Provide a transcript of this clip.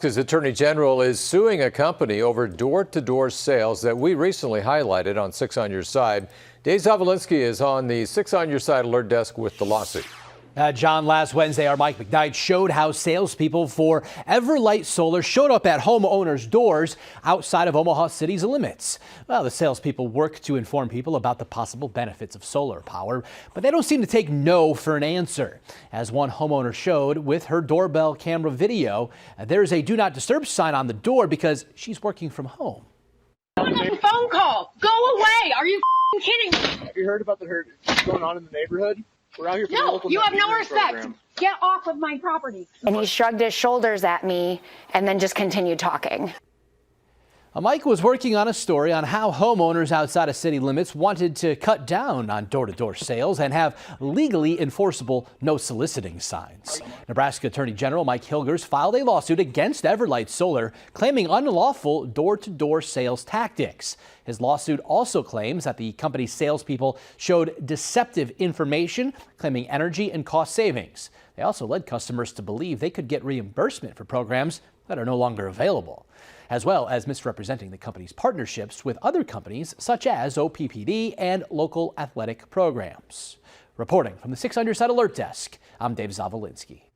His attorney general is suing a company over door-to-door sales that we recently highlighted on 6 on Your Side. Dave Zavolinsky is on the 6 on Your Side alert desk with the lawsuit. John, last Wednesday, our Mike McKnight showed how salespeople for Everlight Solar showed up at homeowners' doors outside of Omaha City's limits. Well, the salespeople work to inform people about the possible benefits of solar power, but they don't seem to take no for an answer. As one homeowner showed with her doorbell camera video, there's a do not disturb sign on the door because she's working from home. A phone call. Go away. Are you kidding me? Have you heard about the hurt going on in the neighborhood? We're out here for the No, local you have no respect. program. Get off of my property. And he shrugged his shoulders at me and then just continued talking. Mike was working on a story on how homeowners outside of city limits wanted to cut down on door-to-door sales and have legally enforceable no soliciting signs. Nebraska Attorney General Mike Hilgers filed a lawsuit against Everlight Solar, claiming unlawful door-to-door sales tactics. His lawsuit also claims that the company's salespeople showed deceptive information, claiming energy and cost savings. They also led customers to believe they could get reimbursement for programs that are no longer available, as well as misrepresenting the company's partnerships with other companies such as OPPD and local athletic programs. Reporting from the 6 on Your Side alert desk, I'm Dave Zavolinsky.